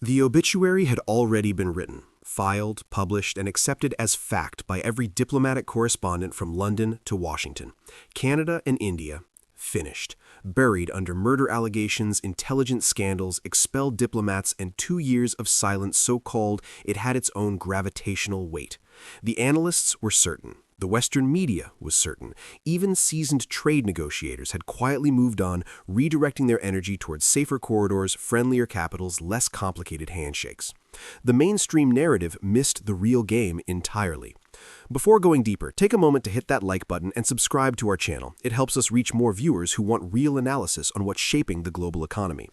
The obituary had already been written, filed, published, and accepted as fact by every diplomatic correspondent from London to Washington. Canada and India, finished, buried under murder allegations, intelligence scandals, expelled diplomats, and 2 years of silence so cold it had its own gravitational weight. The analysts were certain. The Western media was certain. Even seasoned trade negotiators had quietly moved on, redirecting their energy towards safer corridors, friendlier capitals, less complicated handshakes. The mainstream narrative missed the real game entirely. Before going deeper, take a moment to hit that like button and subscribe to our channel. It helps us reach more viewers who want real analysis on what's shaping the global economy.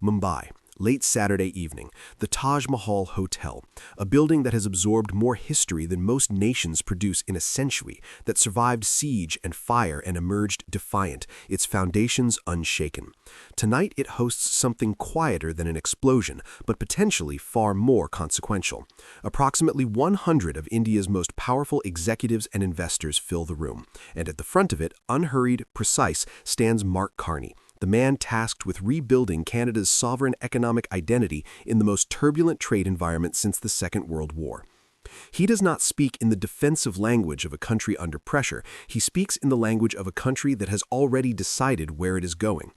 Mumbai. Late Saturday evening, the Taj Mahal Hotel, a building that has absorbed more history than most nations produce in a century, that survived siege and fire and emerged defiant, its foundations unshaken. Tonight it hosts something quieter than an explosion, but potentially far more consequential. Approximately 100 of India's most powerful executives and investors fill the room, and at the front of it, unhurried, precise, stands Mark Carney, the man tasked with rebuilding Canada's sovereign economic identity in the most turbulent trade environment since the Second World War. He does not speak in the defensive language of a country under pressure. He speaks in the language of a country that has already decided where it is going.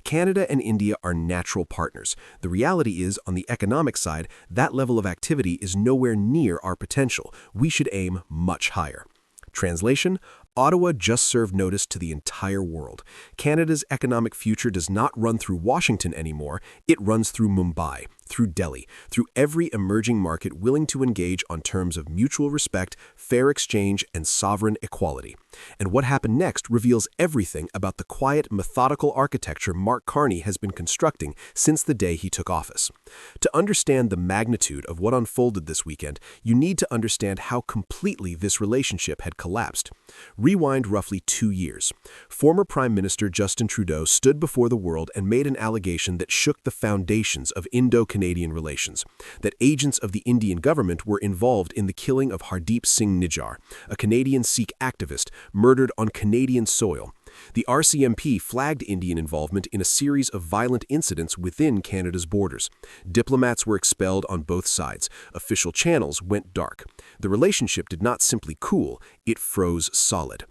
Canada and India are natural partners. The reality is, on the economic side, that level of activity is nowhere near our potential. We should aim much higher. Translation: Ottawa just served notice to the entire world. Canada's economic future does not run through Washington anymore, it runs through Mumbai, through Delhi, through every emerging market willing to engage on terms of mutual respect, fair exchange, and sovereign equality. And what happened next reveals everything about the quiet, methodical architecture Mark Carney has been constructing since the day he took office. To understand the magnitude of what unfolded this weekend, you need to understand how completely this relationship had collapsed. Rewind roughly 2 years. Former Prime Minister Justin Trudeau stood before the world and made an allegation that shook the foundations of Indo-Canadian relations, that agents of the Indian government were involved in the killing of Hardeep Singh Nijjar, a Canadian Sikh activist murdered on Canadian soil. The RCMP flagged Indian involvement in a series of violent incidents within Canada's borders. Diplomats were expelled on both sides. Official channels went dark. The relationship did not simply cool, it froze solid.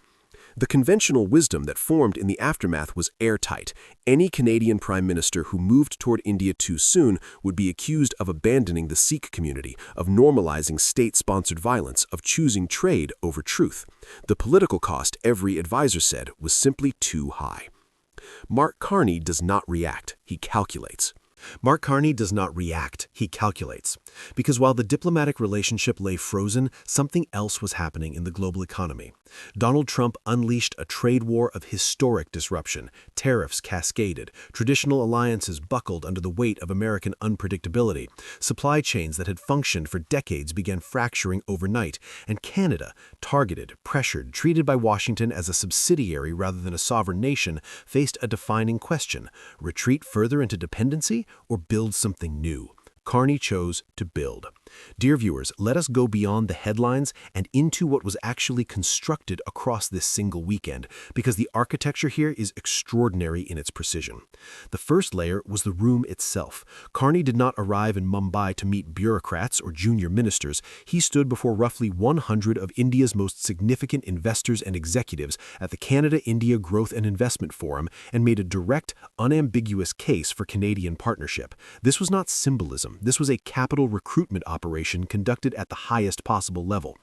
The conventional wisdom that formed in the aftermath was airtight. Any Canadian Prime Minister who moved toward India too soon would be accused of abandoning the Sikh community, of normalizing state-sponsored violence, of choosing trade over truth. The political cost, every advisor said, was simply too high. Mark Carney does not react, he calculates. Mark Carney does not react, he calculates. Because while the diplomatic relationship lay frozen, something else was happening in the global economy. Donald Trump unleashed a trade war of historic disruption. Tariffs cascaded. Traditional alliances buckled under the weight of American unpredictability. Supply chains that had functioned for decades began fracturing overnight. And Canada, targeted, pressured, treated by Washington as a subsidiary rather than a sovereign nation, faced a defining question: retreat further into dependency or build something new? Carney chose to build. Dear viewers, let us go beyond the headlines and into what was actually constructed across this single weekend, because the architecture here is extraordinary in its precision. The first layer was the room itself. Carney did not arrive in Mumbai to meet bureaucrats or junior ministers. He stood before roughly 100 of India's most significant investors and executives at the Canada-India Growth and Investment Forum and made a direct, unambiguous case for Canadian partnership. This was not symbolism. This was a capital recruitment operation conducted at the highest possible level.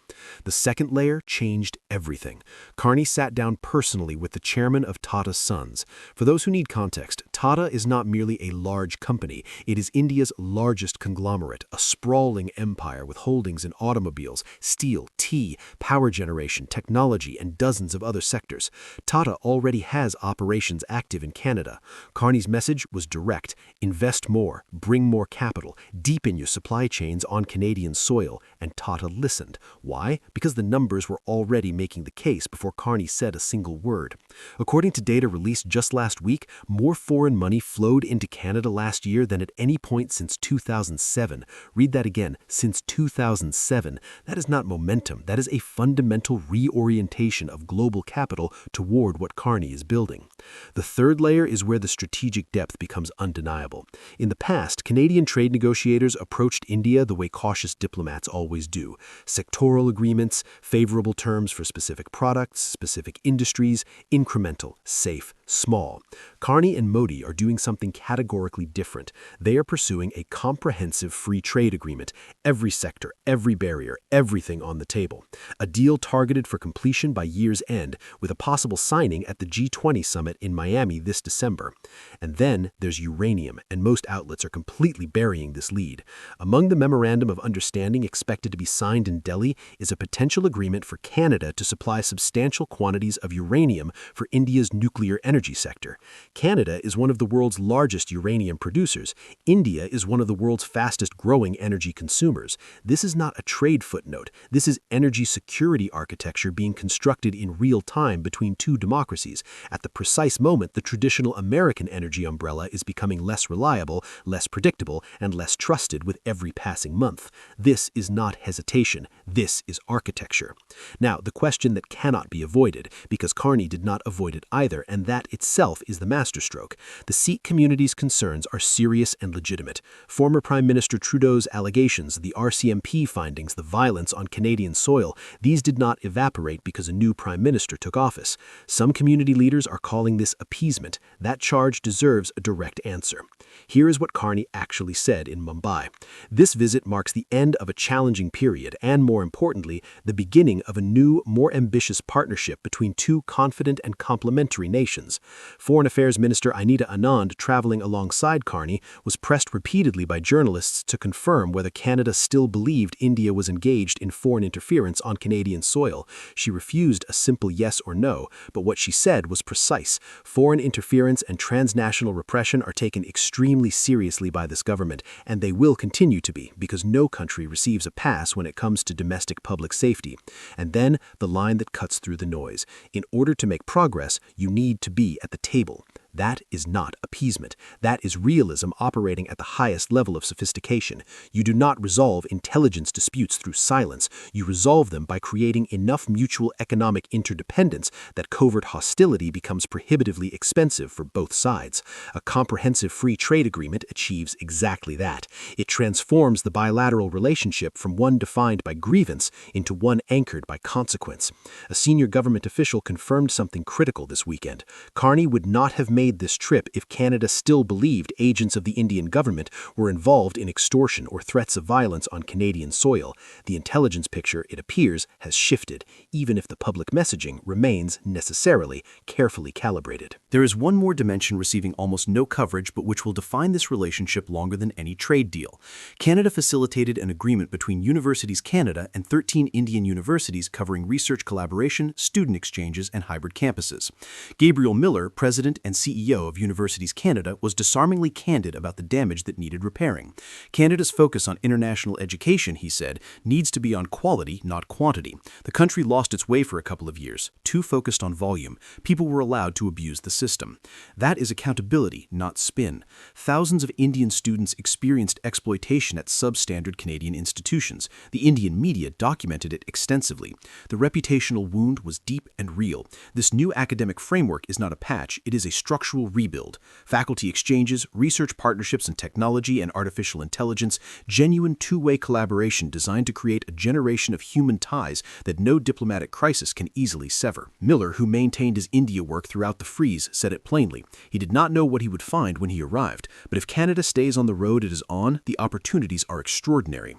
The second layer changed everything. Carney sat down personally with the chairman of Tata Sons. For those who need context, Tata is not merely a large company. It is India's largest conglomerate, a sprawling empire with holdings in automobiles, steel, tea, power generation, technology, and dozens of other sectors. Tata already has operations active in Canada. Carney's message was direct: invest more, bring more capital, deepen your supply chains on Canadian soil, and Tata listened. Why? Because the numbers were already making the case before Carney said a single word. According to data released just last week, more foreign money flowed into Canada last year than at any point since 2007. Read that again, since 2007. That is not momentum. quantum. That is a fundamental reorientation of global capital toward what Carney is building. The third layer is where the strategic depth becomes undeniable. In the past, Canadian trade negotiators approached India the way cautious diplomats always do. Sectoral agreements, favorable terms for specific products, specific industries, incremental, safe, small. Carney and Modi are doing something categorically different. They are pursuing a comprehensive free trade agreement, every sector, every barrier, everything on the table. A deal targeted for completion by year's end, with a possible signing at the G20 summit in Miami this December. And then there's uranium, and most outlets are completely burying this lead. Among the memorandum of understanding expected to be signed in Delhi is a potential agreement for Canada to supply substantial quantities of uranium for India's nuclear energy sector. Canada is one of the world's largest uranium producers. India is one of the world's fastest-growing energy consumers. This is not a trade footnote. This is energy security architecture being constructed in real time between two democracies. At the precise moment, the traditional American energy umbrella is becoming less reliable, less predictable, and less trusted with every passing month. This is not hesitation. This is architecture. Now, the question that cannot be avoided, because Carney did not avoid it either, and that itself is the masterstroke. The Sikh community's concerns are serious and legitimate. Former Prime Minister Trudeau's allegations, the RCMP findings, the violence on Canadian soil, these did not evaporate because a new Prime Minister took office. Some community leaders are calling this appeasement. That charge deserves a direct answer. Here is what Carney actually said in Mumbai. This visit marks the end of a challenging period and, more importantly, the beginning of a new, more ambitious partnership between two confident and complementary nations. Foreign Affairs Minister Anita Anand, traveling alongside Carney, was pressed repeatedly by journalists to confirm whether Canada still believed India was engaged in foreign interference on Canadian soil. She refused a simple yes or no, but what she said was precise. Foreign interference and transnational repression are taken extremely seriously by this government, and they will continue to be, because no country receives a pass when it comes to domestic public safety. And then the line that cuts through the noise. In order to make progress, you need to be at the table. That is not appeasement. That is realism operating at the highest level of sophistication. You do not resolve intelligence disputes through silence. You resolve them by creating enough mutual economic interdependence that covert hostility becomes prohibitively expensive for both sides. A comprehensive free trade agreement achieves exactly that. It transforms the bilateral relationship from one defined by grievance into one anchored by consequence. A senior government official confirmed something critical this weekend. Carney would not have made this trip if Canada still believed agents of the Indian government were involved in extortion or threats of violence on Canadian soil. The intelligence picture, it appears, has shifted, even if the public messaging remains necessarily carefully calibrated. There is one more dimension receiving almost no coverage, but which will define this relationship longer than any trade deal. Canada facilitated an agreement between Universities Canada and 13 Indian universities covering research collaboration, student exchanges, and hybrid campuses. Gabriel Miller, president and CEO of Universities Canada, was disarmingly candid about the damage that needed repairing. Canada's focus on international education, he said, needs to be on quality, not quantity. The country lost its way for a couple of years, too focused on volume. People were allowed to abuse the system. That is accountability, not spin. Thousands of Indian students experienced exploitation at substandard Canadian institutions. The Indian media documented it extensively. The reputational wound was deep and real. This new academic framework is not a patch, it is a structural rebuild. Faculty exchanges, research partnerships in technology and artificial intelligence, genuine two-way collaboration designed to create a generation of human ties that no diplomatic crisis can easily sever. Miller, who maintained his India work throughout the freeze, said it plainly. He did not know what he would find when he arrived, but if Canada stays on the road it is on, the opportunities are extraordinary.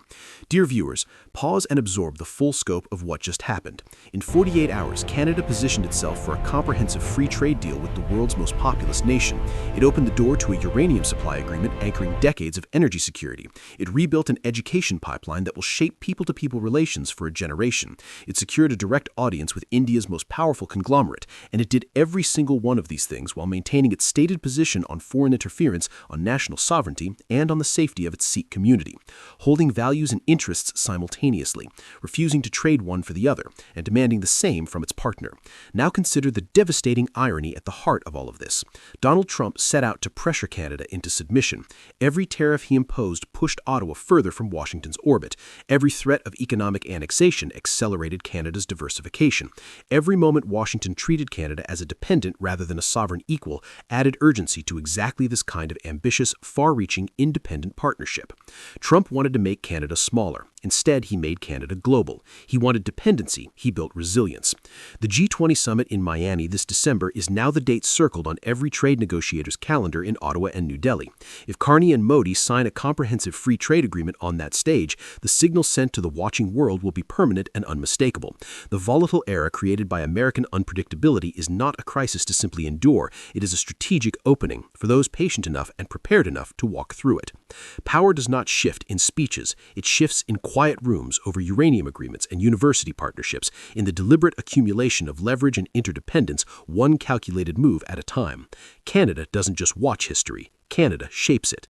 Dear viewers, pause and absorb the full scope of what just happened. In 48 hours, Canada positioned itself for a comprehensive free trade deal with the world's most populous nation. It opened the door to a uranium supply agreement anchoring decades of energy security. It rebuilt an education pipeline that will shape people-to-people relations for a generation. It secured a direct audience with India's most powerful conglomerate, and it did every single one of these things while maintaining its stated position on foreign interference, on national sovereignty, and on the safety of its Sikh community, holding values and interests simultaneously, refusing to trade one for the other, and demanding the same from its partner. Now consider the devastating irony at the heart of all of this. this. Donald Trump set out to pressure Canada into submission. Every tariff he imposed pushed Ottawa further from Washington's orbit. Every threat of economic annexation accelerated Canada's diversification. Every moment Washington treated Canada as a dependent rather than a sovereign equal added urgency to exactly this kind of ambitious, far-reaching, independent partnership. Trump wanted to make Canada smaller. Instead, he made Canada global. He wanted dependency. He built resilience. The G20 summit in Miami this December is now the date circled on every trade negotiator's calendar in Ottawa and New Delhi. If Carney and Modi sign a comprehensive free trade agreement on that stage, the signal sent to the watching world will be permanent and unmistakable. The volatile era created by American unpredictability is not a crisis to simply endure. It is a strategic opening for those patient enough and prepared enough to walk through it. Power does not shift in speeches. It shifts in quiet rooms over uranium agreements and university partnerships, in the deliberate accumulation of leverage and interdependence, one calculated move at a time. Canada doesn't just watch history. Canada shapes it.